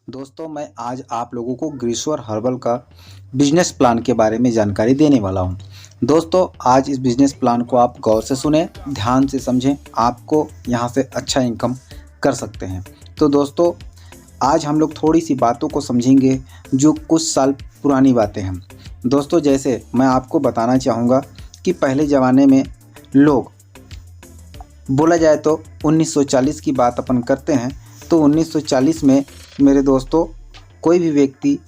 दोस्तों मैं आज आप लोगों को ग्रीश्वर हर्बल का बिजनेस प्लान के बारे में जानकारी देने वाला हूं। दोस्तों आज इस बिजनेस प्लान को आप गौर से सुने, ध्यान से समझें, आपको यहां से अच्छा इनकम कर सकते हैं। तो दोस्तों आज हम लोग थोड़ी सी बातों को समझेंगे जो कुछ साल पुरानी बातें हैं। दोस्तों जैसे मैं आपको बताना चाहूँगा कि पहले ज़माने में लोग, बोला जाए तो 1940 की बात अपन करते हैं, तो 1940 में मेरे दोस्तों कोई भी व्यक्ति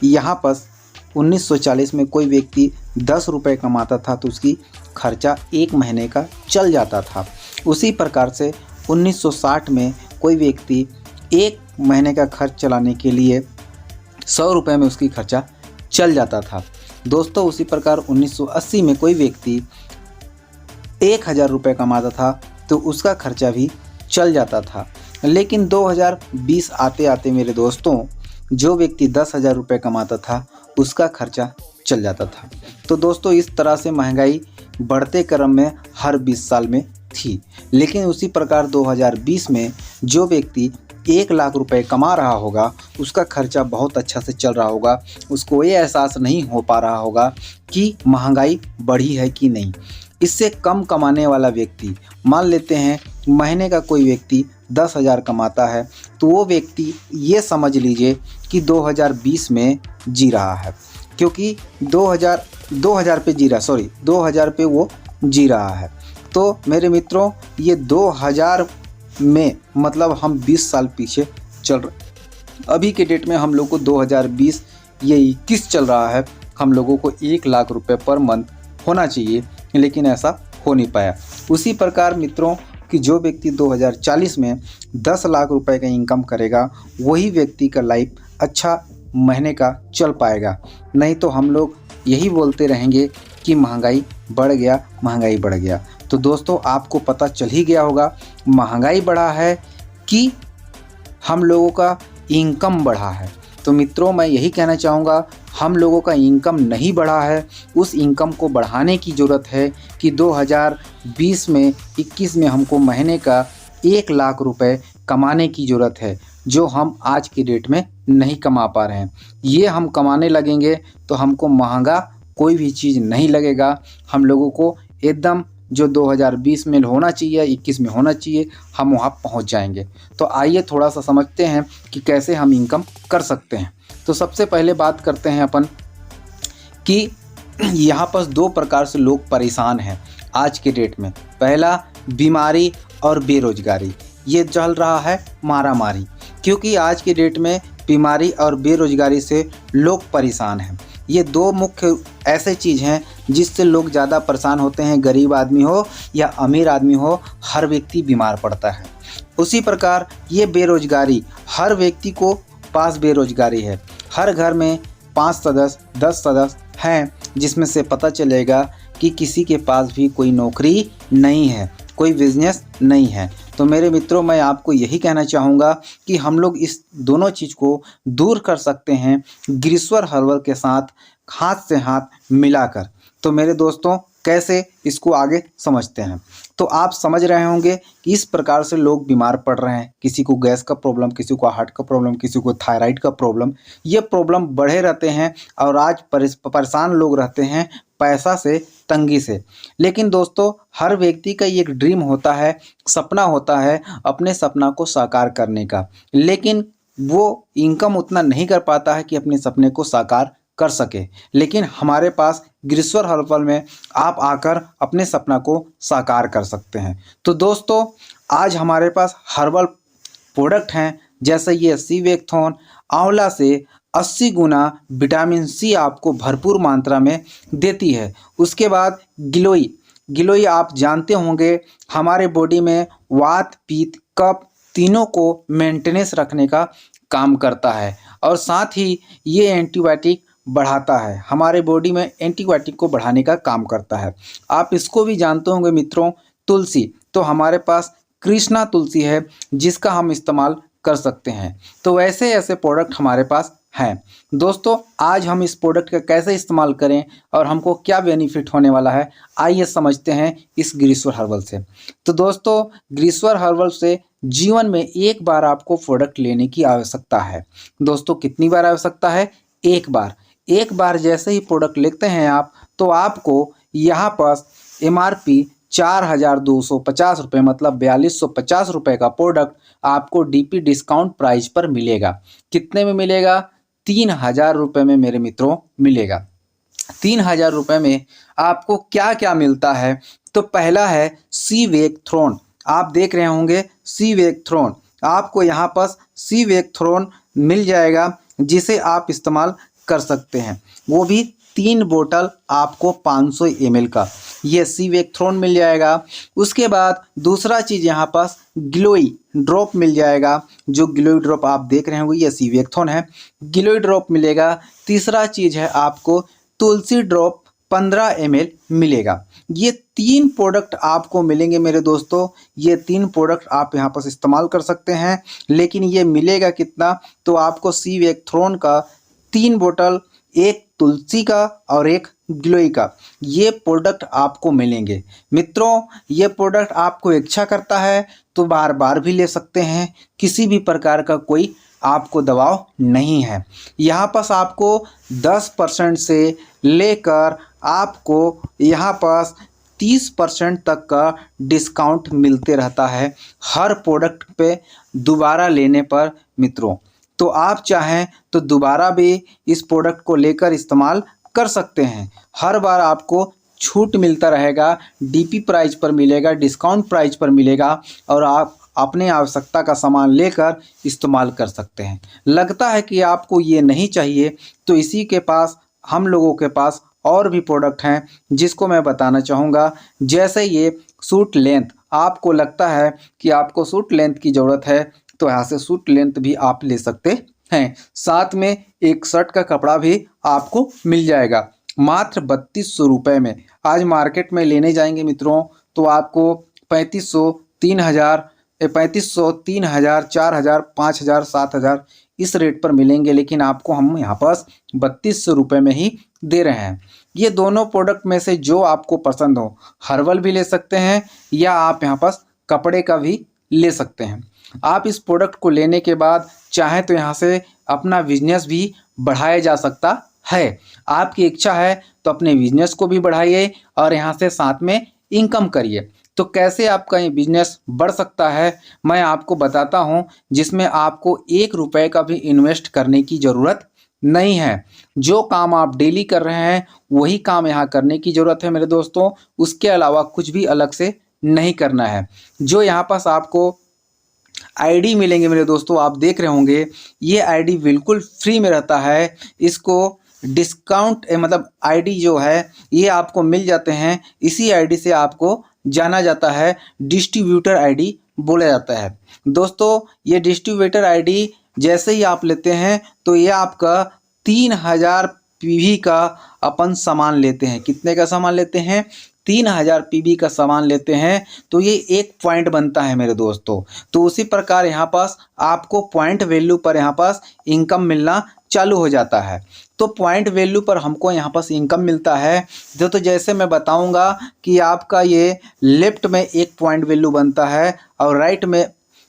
यहाँ पर 1940 में कोई व्यक्ति 10 रुपये कमाता था तो उसकी खर्चा एक महीने का चल जाता था। उसी प्रकार से 1960 में कोई व्यक्ति एक महीने का खर्च चलाने के लिए 100 रुपये में उसकी खर्चा चल जाता था। दोस्तों उसी प्रकार 1980 में कोई व्यक्ति 1000 रुपये कमाता था तो उसका खर्चा भी चल जाता था। लेकिन 2020 आते आते मेरे दोस्तों जो व्यक्ति 10,000 रुपये कमाता था उसका खर्चा चल जाता था। तो दोस्तों इस तरह से महंगाई बढ़ते क्रम में हर 20 साल में थी। लेकिन उसी प्रकार 2020 में जो व्यक्ति 1 लाख रुपए कमा रहा होगा उसका खर्चा बहुत अच्छा से चल रहा होगा, उसको ये एहसास नहीं हो पा रहा होगा कि महंगाई बढ़ी है कि नहीं। इससे कम कमाने वाला व्यक्ति, मान लेते हैं महीने का कोई व्यक्ति 10,000 कमाता है तो वो व्यक्ति ये समझ लीजिए कि 2020 में जी रहा है, क्योंकि 2000 पे जी रहा, 2000 पे वो जी रहा है। तो मेरे मित्रों ये 2000 में मतलब हम 20 साल पीछे चल रहे। अभी के डेट में हम लोग को 2020 ये 21 चल रहा है, हम लोगों को 1 लाख रुपए पर मंथ होना चाहिए, लेकिन ऐसा हो नहीं पाया। उसी प्रकार मित्रों कि जो व्यक्ति 2040 में 10 लाख रुपए का इनकम करेगा वही व्यक्ति का लाइफ अच्छा महीने का चल पाएगा। नहीं तो हम लोग यही बोलते रहेंगे कि महंगाई बढ़ गया, महंगाई बढ़ गया। तो दोस्तों आपको पता चल ही गया होगा महंगाई बढ़ा है कि हम लोगों का इनकम बढ़ा है। तो मित्रों मैं यही कहना चाहूँगा हम लोगों का इनकम नहीं बढ़ा है, उस इनकम को बढ़ाने की ज़रूरत है कि 2020 में 21 में हमको महीने का 1 लाख रुपए कमाने की ज़रूरत है, जो हम आज की डेट में नहीं कमा पा रहे हैं। ये हम कमाने लगेंगे तो हमको महंगा कोई भी चीज़ नहीं लगेगा। हम लोगों को एकदम जो 2020 में होना चाहिए, 21 में होना चाहिए, हम वहाँ पहुँच जाएंगे। तो आइए थोड़ा सा समझते हैं कि कैसे हम इनकम कर सकते हैं। तो सबसे पहले बात करते हैं अपन कि यहाँ पर 2 प्रकार से लोग परेशान हैं आज के डेट में। पहला बीमारी और बेरोजगारी, ये चल रहा है मारामारी, क्योंकि आज के डेट में बीमारी और बेरोजगारी से लोग परेशान हैं। ये 2 मुख्य ऐसे चीज़ हैं जिससे लोग ज़्यादा परेशान होते हैं। गरीब आदमी हो या अमीर आदमी हो, हर व्यक्ति बीमार पड़ता है। उसी प्रकार ये बेरोजगारी, हर व्यक्ति को पास बेरोजगारी है। हर घर में 5 सदस्य 10 सदस्य हैं जिसमें से पता चलेगा कि किसी के पास भी कोई नौकरी नहीं है, कोई बिजनेस नहीं है। तो मेरे मित्रों मैं आपको यही कहना चाहूँगा कि हम लोग इस दोनों चीज़ को दूर कर सकते हैं ग्रीश्वर हर्बल के साथ हाथ से हाथ मिलाकर। तो मेरे दोस्तों कैसे इसको आगे समझते हैं। तो आप समझ रहे होंगे कि इस प्रकार से लोग बीमार पड़ रहे हैं। किसी को गैस का प्रॉब्लम, किसी को हार्ट का प्रॉब्लम, किसी को थायराइड का प्रॉब्लम, ये प्रॉब्लम बढ़े रहते हैं और आज परेशान लोग रहते हैं पैसा से, तंगी से। लेकिन दोस्तों हर व्यक्ति का एक ड्रीम होता है, सपना होता है अपने सपना को साकार करने का, लेकिन वो इनकम उतना नहीं कर पाता है कि अपने सपने को साकार कर सके। लेकिन हमारे पास ग्रीश्वर हर्बल में आप आकर अपने सपना को साकार कर सकते हैं। तो दोस्तों आज हमारे पास हर्बल प्रोडक्ट हैं, जैसे ये सीवेक्थोन, आंवला से 80 गुना विटामिन सी आपको भरपूर मात्रा में देती है। उसके बाद गिलोई आप जानते होंगे हमारे बॉडी में वात, पित्त, कफ तीनों को मेंटेनेंस रखने का काम करता है, और साथ ही ये एंटीबायोटिक बढ़ाता है, हमारे बॉडी में एंटीबायोटिक को बढ़ाने का काम करता है। आप इसको भी जानते होंगे मित्रों, तुलसी, तो हमारे पास कृष्णा तुलसी है जिसका हम इस्तेमाल कर सकते हैं। तो ऐसे ऐसे प्रोडक्ट हमारे पास हैं। दोस्तों आज हम इस प्रोडक्ट का कैसे इस्तेमाल करें और हमको क्या बेनिफिट होने वाला है, आइए समझते हैं इस ग्रीश्वर हर्बल से। तो दोस्तों ग्रीश्वर हर्बल से जीवन में एक बार आपको प्रोडक्ट लेने की आवश्यकता है। दोस्तों कितनी बार आवश्यकता है? एक बार। एक बार जैसे ही प्रोडक्ट लेते हैं आप, तो आपको यहाँ पर MRP 4,250 रुपये मतलब 4,250 रुपये का प्रोडक्ट आपको DP डिस्काउंट प्राइस पर मिलेगा। कितने में मिलेगा? 3,000 रुपये में मेरे मित्रों मिलेगा। 3,000 रुपये में आपको क्या क्या मिलता है? तो पहला है सी वेक थ्रोन। आप देख रहे होंगे सी वेक थ्रोन, आपको यहाँ पर सी वेक थ्रोन मिल जाएगा जिसे आप इस्तेमाल कर सकते हैं। वो भी 3 बोतल आपको 500 ml का ये सी वेक थ्रोन मिल जाएगा। उसके बाद दूसरा चीज़ यहाँ पास ग्लोई ड्रॉप मिल जाएगा। जो ग्लोई ड्रॉप आप देख रहे होंगे ये सी वेक थ्रोन है, ग्लोई ड्रॉप मिलेगा। तीसरा चीज़ है आपको तुलसी ड्रॉप 15 ml मिलेगा। ये 3 प्रोडक्ट आपको मिलेंगे मेरे दोस्तों। ये 3 प्रोडक्ट आप यहाँ पर इस्तेमाल कर सकते हैं, लेकिन ये मिलेगा कितना? तो आपको सी वेक थ्रोन का 3 बोतल, एक तुलसी का और एक ग्लोई का, ये प्रोडक्ट आपको मिलेंगे। मित्रों ये प्रोडक्ट आपको इच्छा करता है तो बार बार भी ले सकते हैं, किसी भी प्रकार का कोई आपको दबाव नहीं है। यहाँ पास आपको 10% से लेकर आपको यहाँ पास 30% तक का डिस्काउंट मिलते रहता है हर प्रोडक्ट पे दोबारा लेने पर मित्रों। तो आप चाहें तो दोबारा भी इस प्रोडक्ट को लेकर इस्तेमाल कर सकते हैं। हर बार आपको छूट मिलता रहेगा, DP प्राइस पर मिलेगा, डिस्काउंट प्राइस पर मिलेगा और आप अपने आवश्यकता का सामान लेकर इस्तेमाल कर सकते हैं। लगता है कि आपको ये नहीं चाहिए, तो इसी के पास हम लोगों के पास और भी प्रोडक्ट हैं जिसको मैं बताना चाहूँगा। जैसे ये सूट लेंथ, आपको लगता है कि आपको सूट लेंथ की ज़रूरत है तो यहाँ से सूट लेंथ भी आप ले सकते हैं। साथ में एक शर्ट का कपड़ा भी आपको मिल जाएगा मात्र 3,200 रुपये में। आज मार्केट में लेने जाएंगे मित्रों तो आपको 3,500, 3,000, 3,500, 3,000, 4,000, 5,000, 7,000 इस रेट पर मिलेंगे, लेकिन आपको हम यहाँ पास 3,200 रुपये में ही दे रहे हैं। ये दोनों प्रोडक्ट में से जो आपको पसंद हो, हर्बल भी ले सकते हैं या आप यहाँ पास कपड़े का भी ले सकते हैं। आप इस प्रोडक्ट को लेने के बाद चाहें तो यहाँ से अपना बिजनेस भी बढ़ाया जा सकता है। आपकी इच्छा है तो अपने बिजनेस को भी बढ़ाइए और यहाँ से साथ में इनकम करिए। तो कैसे आपका ये बिजनेस बढ़ सकता है मैं आपको बताता हूँ, जिसमें आपको 1 रुपये का भी इन्वेस्ट करने की ज़रूरत नहीं है। जो काम आप डेली कर रहे हैं वही काम यहाँ करने की ज़रूरत है मेरे दोस्तों। उसके अलावा कुछ भी अलग से नहीं करना है। जो यहाँ पास आपको ID मिलेंगे मेरे दोस्तों, आप देख रहे होंगे ये ID बिल्कुल फ्री में रहता है। इसको डिस्काउंट मतलब ID जो है ये आपको मिल जाते हैं। इसी ID से आपको जाना जाता है, डिस्ट्रीब्यूटर ID बोला जाता है। दोस्तों ये डिस्ट्रीब्यूटर ID जैसे ही आप लेते हैं तो ये आपका 3,000 PV का अपन सामान लेते हैं। कितने का सामान लेते हैं? 3,000 PV का सामान लेते हैं तो ये 1 पॉइंट बनता है मेरे दोस्तों। तो उसी प्रकार यहाँ पास आपको पॉइंट वैल्यू पर यहाँ पास इनकम मिलना चालू हो जाता है। तो पॉइंट वैल्यू पर हमको यहाँ पास इनकम मिलता है। तो जैसे मैं बताऊंगा कि आपका ये लेफ्ट में 1 पॉइंट वैल्यू बनता है और राइट में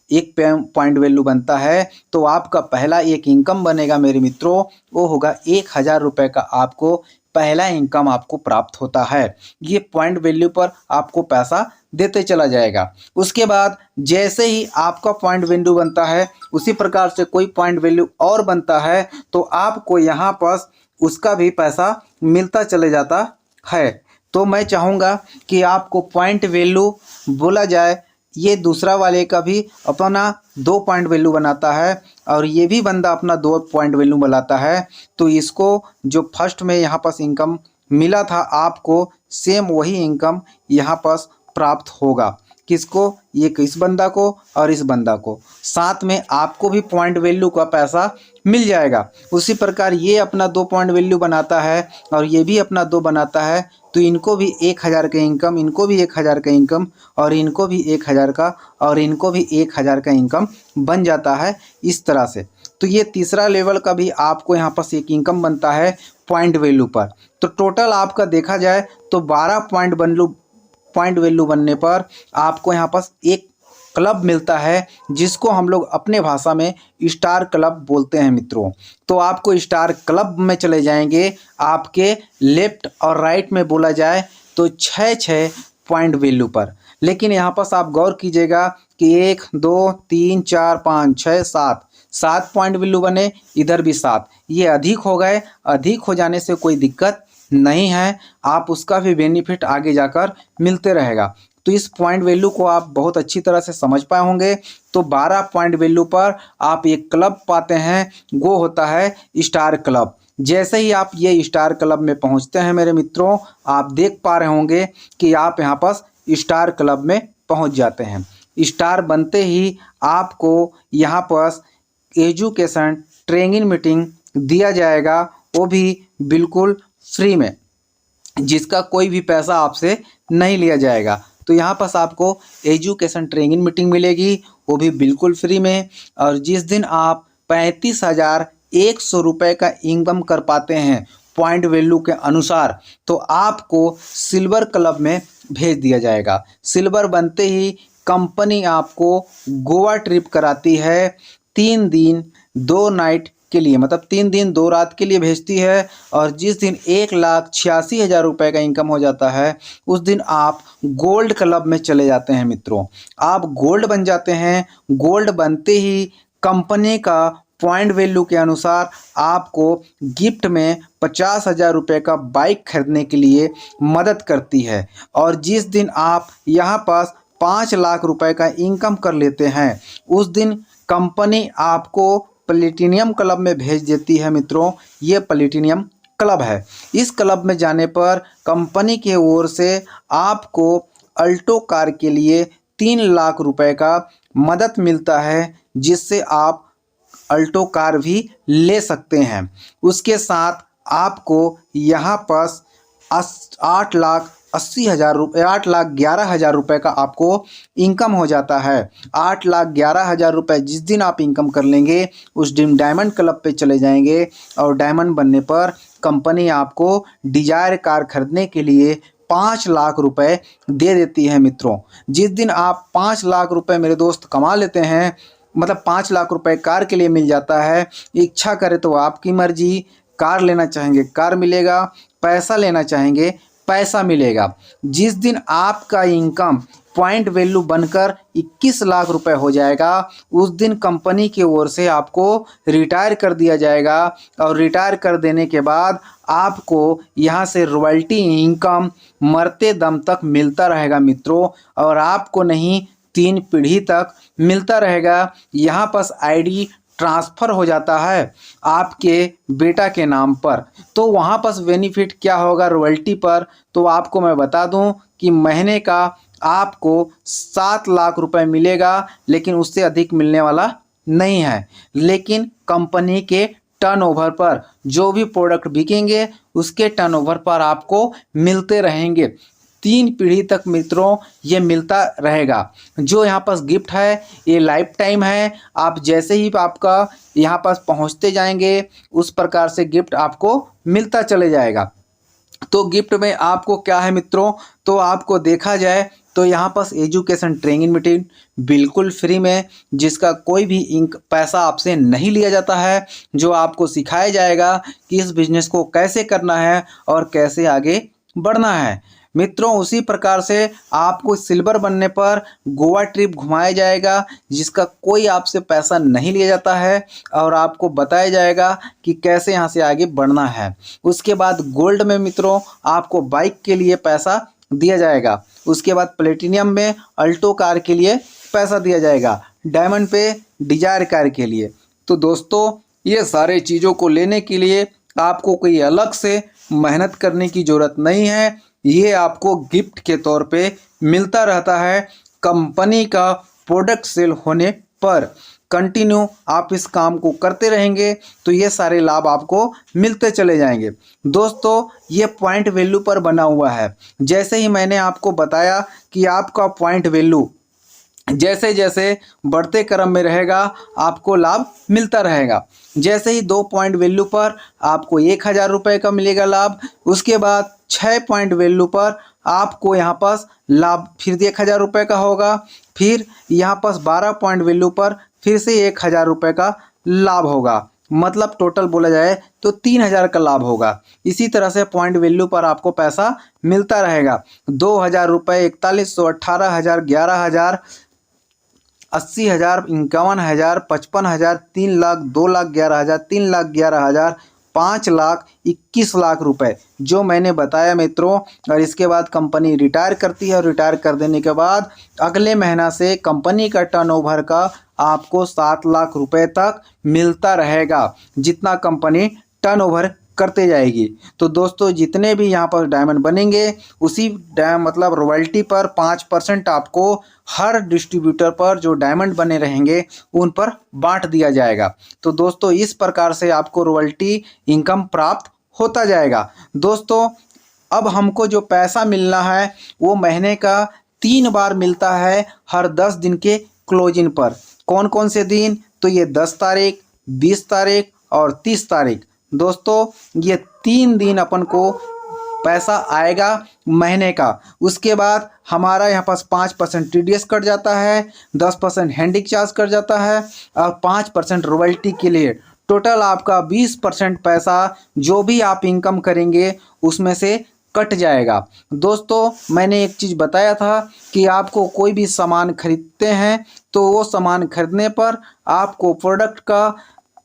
1 पॉइंट वैल्यू बनता है। तो आपका पहला एक इनकम बनेगा मेरे मित्रों, वो होगा 1,000 रुपये का आपको पहला इनकम आपको प्राप्त होता है। ये पॉइंट वैल्यू पर आपको पैसा देते चला जाएगा। उसके बाद जैसे ही आपका पॉइंट वैल्यू बनता है उसी प्रकार से कोई पॉइंट वैल्यू और बनता है तो आपको यहाँ पर उसका भी पैसा मिलता चले जाता है। तो मैं चाहूँगा कि आपको पॉइंट वैल्यू बोला जाए, ये दूसरा वाले का भी अपना 2 पॉइंट वैल्यू बनाता है और ये भी बंदा अपना 2 पॉइंट वैल्यू बनाता है। तो इसको जो फर्स्ट में यहाँ पास इनकम मिला था आपको सेम वही इनकम यहाँ पास प्राप्त होगा। किसको? ये इस बंदा को और इस बंदा को, साथ में आपको भी पॉइंट वैल्यू का पैसा मिल जाएगा। उसी प्रकार ये अपना 2 पॉइंट वैल्यू बनाता है और ये भी अपना 2 बनाता है। तो इनको भी 1,000 का इनकम, इनको भी 1,000 का इनकम और इनको भी 1,000 का और इनको भी 1,000 का इनकम बन जाता है इस तरह से। तो ये तीसरा लेवल का भी आपको यहाँ पर एक इनकम बनता है पॉइंट वैल्यू पर। तो टोटल आपका देखा जाए तो 12 पॉइंट वैल्यू बनने पर आपको यहाँ पर एक क्लब मिलता है, जिसको हम लोग अपने भाषा में स्टार क्लब बोलते हैं मित्रों। तो आपको स्टार क्लब में चले जाएंगे, आपके लेफ्ट और राइट में बोला जाए तो 6 पॉइंट वैल्यू पर। लेकिन यहाँ पर आप गौर कीजिएगा कि 1 2 3 4 5 6 7 पॉइंट वैल्यू बने, इधर भी 7। ये अधिक हो गए। अधिक हो जाने से कोई दिक्कत नहीं है, आप उसका भी बेनिफिट आगे जाकर मिलते रहेगा। तो इस पॉइंट वैल्यू को आप बहुत अच्छी तरह से समझ पाए होंगे। तो 12 पॉइंट वैल्यू पर आप एक क्लब पाते हैं, वो होता है स्टार क्लब। जैसे ही आप ये स्टार क्लब में पहुंचते हैं मेरे मित्रों, आप देख पा रहे होंगे कि आप यहाँ पर स्टार क्लब में पहुंच जाते हैं। स्टार बनते ही आपको यहाँ पर एजुकेशन ट्रेनिंग मीटिंग दिया जाएगा, वो भी बिल्कुल फ्री में, जिसका कोई भी पैसा आपसे नहीं लिया जाएगा। तो यहाँ पर आपको एजुकेशन ट्रेनिंग मीटिंग मिलेगी, वो भी बिल्कुल फ्री में। और जिस दिन आप 35,100 रुपये का इनकम कर पाते हैं पॉइंट वैल्यू के अनुसार, तो आपको सिल्वर क्लब में भेज दिया जाएगा। सिल्वर बनते ही कंपनी आपको गोवा ट्रिप कराती है 3 दिन 2 नाइट के लिए, मतलब 3 दिन 2 रात के लिए भेजती है। और जिस दिन 1,86,000 रुपये का इनकम हो जाता है, उस दिन आप गोल्ड क्लब में चले जाते हैं मित्रों। आप गोल्ड बन जाते हैं। गोल्ड बनते ही कंपनी का पॉइंट वैल्यू के अनुसार आपको गिफ्ट में 50,000 रुपये का बाइक खरीदने के लिए मदद करती है। और जिस दिन आप यहाँ पास 5 लाख रुपए का इनकम कर लेते हैं, उस दिन कंपनी आपको प्लेटिनियम क्लब में भेज देती है मित्रों। ये प्लेटिनियम क्लब है। इस क्लब में जाने पर कंपनी की ओर से आपको अल्टो कार के लिए 3 लाख रुपए का मदद मिलता है, जिससे आप अल्टो कार भी ले सकते हैं। उसके साथ आपको यहाँ पर 8,11,000 रुपये का आपको इनकम हो जाता है। 8,11,000 रुपये जिस दिन आप इनकम कर लेंगे, उस दिन डायमंड क्लब पे चले जाएंगे। और डायमंड बनने पर कंपनी आपको डिजायर कार खरीदने के लिए 5 लाख रुपए दे देती है मित्रों। जिस दिन आप 5 लाख रुपए मेरे दोस्त कमा लेते हैं, मतलब 5 लाख रुपए कार के लिए मिल जाता है। इच्छा करे तो आपकी मर्जी, कार लेना चाहेंगे कार मिलेगा, पैसा लेना चाहेंगे पैसा मिलेगा। जिस दिन आपका इनकम पॉइंट वैल्यू बनकर 21 लाख रुपए हो जाएगा, उस दिन कंपनी की ओर से आपको रिटायर कर दिया जाएगा। और रिटायर कर देने के बाद आपको यहाँ से रॉयल्टी इनकम मरते दम तक मिलता रहेगा मित्रों। और आपको नहीं, 3 पीढ़ी तक मिलता रहेगा। यहाँ पर आईडी ट्रांसफ़र हो जाता है आपके बेटा के नाम पर। तो वहाँ पर बेनिफिट क्या होगा रॉयल्टी पर, तो आपको मैं बता दूं कि महीने का आपको 7 लाख रुपए मिलेगा, लेकिन उससे अधिक मिलने वाला नहीं है। लेकिन कंपनी के टर्नओवर पर जो भी प्रोडक्ट बिकेंगे, उसके टर्नओवर पर आपको मिलते रहेंगे। 3 पीढ़ी तक मित्रों ये मिलता रहेगा। जो यहाँ पास गिफ्ट है ये लाइफ टाइम है। आप जैसे ही आपका यहाँ पास पहुँचते जाएंगे, उस प्रकार से गिफ्ट आपको मिलता चले जाएगा। तो गिफ्ट में आपको क्या है मित्रों, तो आपको देखा जाए तो यहाँ पास एजुकेशन ट्रेनिंग मीटिंग बिल्कुल फ्री में, जिसका कोई भी पैसा आपसे नहीं लिया जाता है। जो आपको सिखाया जाएगा कि इस बिजनेस को कैसे करना है और कैसे आगे बढ़ना है मित्रों। उसी प्रकार से आपको सिल्वर बनने पर गोवा ट्रिप घुमाया जाएगा, जिसका कोई आपसे पैसा नहीं लिया जाता है और आपको बताया जाएगा कि कैसे यहाँ से आगे बढ़ना है। उसके बाद गोल्ड में मित्रों आपको बाइक के लिए पैसा दिया जाएगा। उसके बाद प्लेटिनियम में अल्टो कार के लिए पैसा दिया जाएगा। डायमंड पे डिजायर कार के लिए। तो दोस्तों ये सारे चीज़ों को लेने के लिए आपको कोई अलग से मेहनत करने की ज़रूरत नहीं है। ये आपको गिफ्ट के तौर पे मिलता रहता है। कंपनी का प्रोडक्ट सेल होने पर कंटिन्यू आप इस काम को करते रहेंगे तो ये सारे लाभ आपको मिलते चले जाएंगे। दोस्तों ये पॉइंट वैल्यू पर बना हुआ है। जैसे ही मैंने आपको बताया कि आपका पॉइंट वैल्यू जैसे जैसे बढ़ते क्रम में रहेगा आपको लाभ मिलता रहेगा। जैसे ही 2 पॉइंट वैल्यू पर आपको 1,000 रुपये का मिलेगा लाभ, उसके बाद 6 पॉइंट वैल्यू पर आपको यहाँ पास लाभ फिर 1,000 रुपये का होगा, फिर यहाँ पास 12 पॉइंट वैल्यू पर फिर से 1,000 रुपये का लाभ होगा। मतलब टोटल बोला जाए तो 3,000 का लाभ होगा। इसी तरह से पॉइंट वैल्यू पर आपको पैसा मिलता रहेगा। 2,000 रुपये, 4,100, 18,000, 11,000, 80,000, 51,000, 55,000, 3,00,000, 2,11,000, 3,11,000, 5,00,000, 21,00,000 रुपए जो मैंने बताया मित्रों। और इसके बाद कंपनी रिटायर करती है और रिटायर कर देने के बाद अगले महीना से कंपनी का टर्नओवर का आपको 7,00,000 रुपए तक मिलता रहेगा, जितना कंपनी टर्नओवर करते जाएगी। तो दोस्तों जितने भी यहाँ पर डायमंड बनेंगे उसी मतलब रॉयल्टी पर 5% आपको हर डिस्ट्रीब्यूटर पर जो डायमंड बने रहेंगे उन पर बांट दिया जाएगा। तो दोस्तों इस प्रकार से आपको रॉयल्टी इनकम प्राप्त होता जाएगा। दोस्तों अब हमको जो पैसा मिलना है वो महीने का 3 बार मिलता है, हर 10 दिन के क्लोजिंग पर। कौन कौन से दिन? तो ये 10 तारीख, 20 तारीख और 30 तारीख। दोस्तों ये 3 दिन अपन को पैसा आएगा महीने का। उसके बाद हमारा यहाँ पास 5% TDS कट जाता है, 10% हैंडिक चार्ज कट जाता है और 5% रॉयल्टी के लिए टोटल आपका 20% पैसा जो भी आप इनकम करेंगे उसमें से कट जाएगा। दोस्तों मैंने एक चीज़ बताया था कि आपको कोई भी सामान खरीदते हैं तो वो सामान खरीदने पर आपको प्रोडक्ट का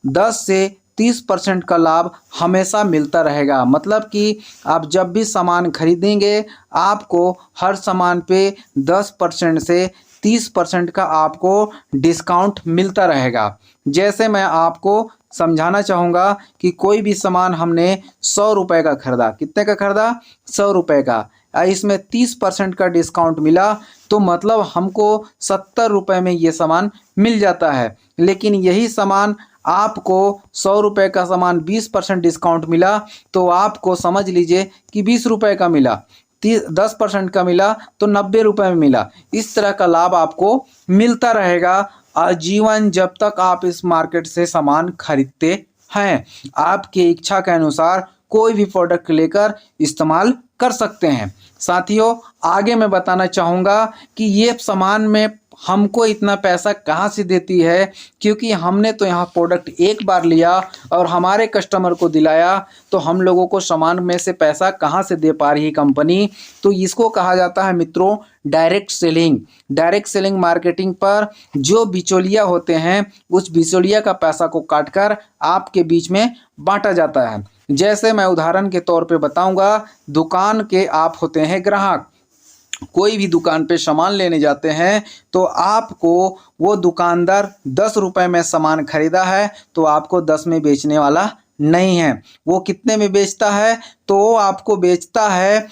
10 से 30% का लाभ हमेशा मिलता रहेगा। मतलब कि आप जब भी सामान खरीदेंगे आपको हर सामान पे 10% से 30% का आपको डिस्काउंट मिलता रहेगा। जैसे मैं आपको समझाना चाहूँगा कि कोई भी सामान हमने 100 रुपये का खरीदा, कितने का खरीदा? 100 रुपये का, इसमें 30% का डिस्काउंट मिला तो मतलब हमको 70 रुपये में ये सामान मिल जाता है। लेकिन यही सामान आपको 100 रुपये का सामान 20% डिस्काउंट मिला तो आपको समझ लीजिए कि 20 रुपये का मिला, 10% का मिला तो 90 रुपये में मिला। इस तरह का लाभ आपको मिलता रहेगा आजीवन जब तक आप इस मार्केट से सामान खरीदते हैं। आपके इच्छा के अनुसार कोई भी प्रोडक्ट लेकर इस्तेमाल कर सकते हैं। साथियों आगे मैं बताना चाहूँगा कि ये सामान में हमको इतना पैसा कहाँ से देती है, क्योंकि हमने तो यहाँ प्रोडक्ट एक बार लिया और हमारे कस्टमर को दिलाया तो हम लोगों को सामान में से पैसा कहाँ से दे पा रही है कंपनी। तो इसको कहा जाता है मित्रों direct selling. Direct selling marketing पर जो बिचौलिया होते हैं उस बिचौलिया का पैसा को काटकर आपके बीच में बांटा जाता है। जैसे मैं उदाहरण के तौर पे बताऊंगा, दुकान के आप होते हैं ग्राहक, कोई भी दुकान पे सामान लेने जाते हैं तो आपको वो दुकानदार 10 रुपये में सामान खरीदा है तो आपको 10 में बेचने वाला नहीं है। वो कितने में बेचता है? तो वो आपको बेचता है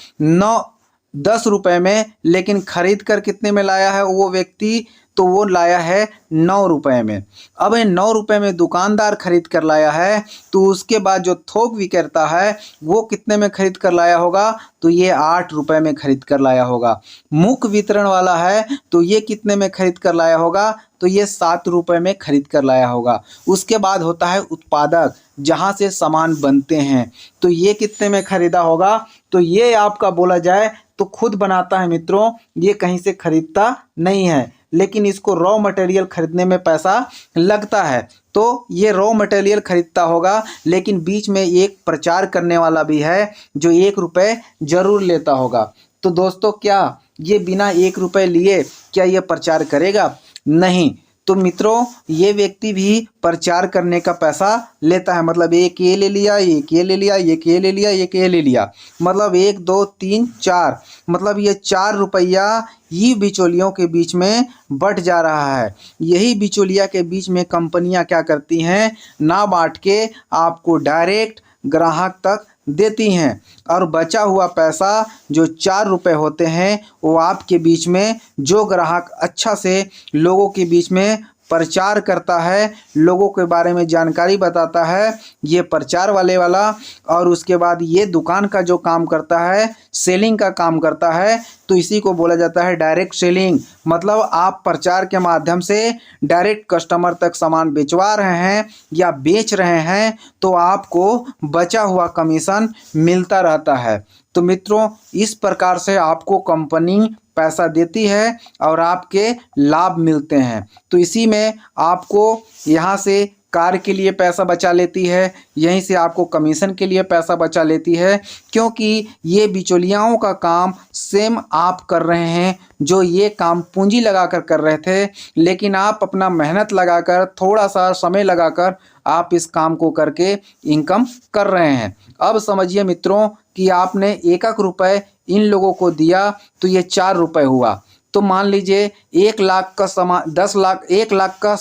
10 रुपये में, लेकिन खरीद कर कितने में लाया है वो व्यक्ति? तो वो लाया है 9 रुपये में। अब 9 रुपये में दुकानदार खरीद कर लाया है तो उसके बाद जो थोक विक्रेता है वो कितने में खरीद कर लाया होगा? तो ये 8 रुपये में खरीद कर लाया होगा। मुख्य वितरण वाला है तो ये कितने में खरीद कर लाया होगा? तो ये 7 रुपये में खरीद कर लाया होगा। उसके बाद होता है उत्पादक, जहाँ से सामान बनते हैं, तो ये कितने में खरीदा होगा? तो ये आपका बोला जाए तो खुद बनाता है मित्रों, ये कहीं से खरीदता नहीं है, लेकिन इसको रॉ मटेरियल खरीदने में पैसा लगता है तो ये रॉ मटेरियल खरीदता होगा। लेकिन बीच में एक प्रचार करने वाला भी है जो 1 रुपये जरूर लेता होगा। तो दोस्तों क्या ये बिना 1 रुपये लिए क्या ये प्रचार करेगा? नहीं। तो मित्रों ये व्यक्ति भी प्रचार करने का पैसा लेता है। मतलब एक ये ले लिया, एक ये ले लिया, एक ये ले लिया, एक ये ले लिया, मतलब 1 2 3 4, मतलब ये 4 रुपया ये बिचौलियों के बीच में बट जा रहा है। यही बिचौलिया के बीच में कंपनियां क्या करती हैं, ना बांट के आपको डायरेक्ट ग्राहक तक देती हैं और बचा हुआ पैसा जो 4 रुपये होते हैं वो आपके बीच में जो ग्राहक अच्छा से लोगों के बीच में प्रचार करता है, लोगों के बारे में जानकारी बताता है, ये प्रचार वाला। और उसके बाद ये दुकान का जो काम करता है, सेलिंग का काम करता है, तो इसी को बोला जाता है डायरेक्ट सेलिंग। मतलब आप प्रचार के माध्यम से डायरेक्ट कस्टमर तक सामान बेचवा रहे हैं या बेच रहे हैं, तो आपको बचा हुआ कमीशन मिलता रहता है। तो मित्रों, इस प्रकार से आपको कंपनी पैसा देती है और आपके लाभ मिलते हैं। तो इसी में आपको यहाँ से कार के लिए पैसा बचा लेती है, यहीं से आपको कमीशन के लिए पैसा बचा लेती है, क्योंकि ये बिचौलियाओं का काम सेम आप कर रहे हैं जो ये काम पूंजी लगाकर कर रहे थे, लेकिन आप अपना मेहनत लगाकर, थोड़ा सा समय लगाकर आप इस काम को करके इनकम कर रहे हैं। अब समझिए मित्रों कि आपने 1 रुपये इन लोगों को दिया तो ये 4 रुपये हुआ। तो मान लीजिए 1 लाख का सामान, 10 लाख, 1 लाख का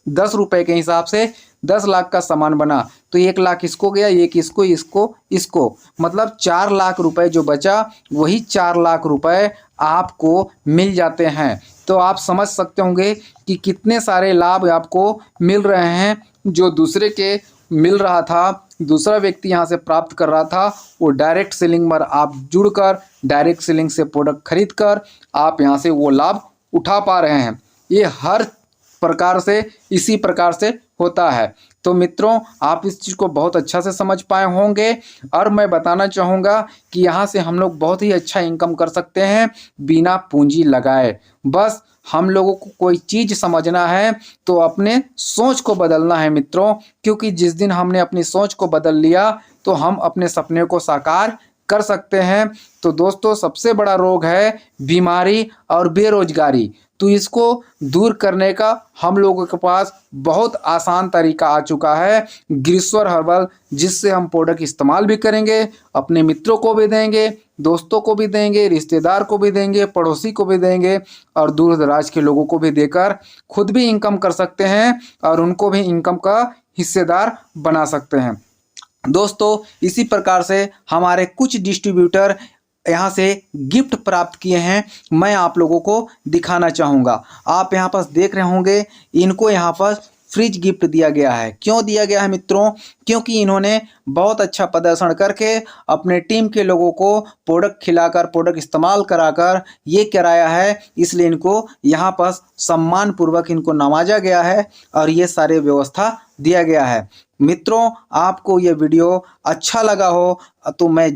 10 रुपये के हिसाब से 10 लाख का सामान बना, तो 1 लाख इसको गया, एक इसको, मतलब 4 लाख रुपए जो बचा वही 4 लाख रुपए आपको मिल जाते हैं। तो आप समझ सकते होंगे कि कितने सारे लाभ आपको मिल रहे हैं। जो दूसरे के मिल रहा था, दूसरा व्यक्ति यहाँ से प्राप्त कर रहा था, वो डायरेक्ट सेलिंग पर आप जुड़कर डायरेक्ट सेलिंग से प्रोडक्ट खरीद कर आप यहाँ से वो लाभ उठा पा रहे हैं। ये हर प्रकार से इसी प्रकार से होता है। तो मित्रों, आप इस चीज़ को बहुत अच्छा से समझ पाए होंगे और मैं बताना चाहूँगा कि यहाँ से हम लोग बहुत ही अच्छा इनकम कर सकते हैं बिना पूंजी लगाए। बस हम लोगों को कोई चीज़ समझना है तो अपने सोच को बदलना है मित्रों, क्योंकि जिस दिन हमने अपनी सोच को बदल लिया तो हम अपने सपने को साकार कर सकते हैं। तो दोस्तों, सबसे बड़ा रोग है बीमारी और बेरोजगारी। तो इसको दूर करने का हम लोगों के पास बहुत आसान तरीका आ चुका है, ग्रीश्वर हर्बल, जिससे हम प्रोडक्ट इस्तेमाल भी करेंगे, अपने मित्रों को भी देंगे, दोस्तों को भी देंगे, रिश्तेदार को भी देंगे, पड़ोसी को भी देंगे और दूर दराज के लोगों को भी देकर खुद भी इनकम कर सकते हैं और उनको भी इनकम का हिस्सेदार बना सकते हैं। दोस्तों, इसी प्रकार से हमारे कुछ डिस्ट्रीब्यूटर यहाँ से गिफ्ट प्राप्त किए हैं, मैं आप लोगों को दिखाना चाहूँगा। आप यहाँ पर देख रहे होंगे, इनको यहाँ पर फ्रिज गिफ्ट दिया गया है। क्यों दिया गया है मित्रों? क्योंकि इन्होंने बहुत अच्छा प्रदर्शन करके अपने टीम के लोगों को प्रोडक्ट खिलाकर, प्रोडक्ट इस्तेमाल कराकर ये कराया है, इसलिए इनको यहाँ पर सम्मान पूर्वक इनको नवाजा गया है और ये सारे व्यवस्था दिया गया है। मित्रों, आपको ये वीडियो अच्छा लगा हो तो मैं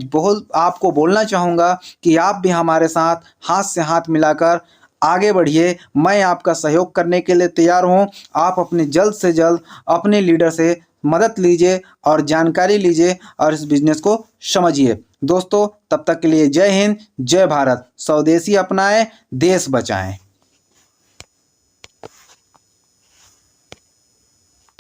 आपको बोलना चाहूँगा कि आप भी हमारे साथ हाथ से हाथ मिलाकर आगे बढ़िए। मैं आपका सहयोग करने के लिए तैयार हूँ। आप अपने जल्द से जल्द अपने लीडर से मदद लीजिए और जानकारी लीजिए और इस बिज़नेस को समझिए। दोस्तों, तब तक के लिए जय हिंद, जय भारत। स्वदेशी अपनाएं, देश बचाएं।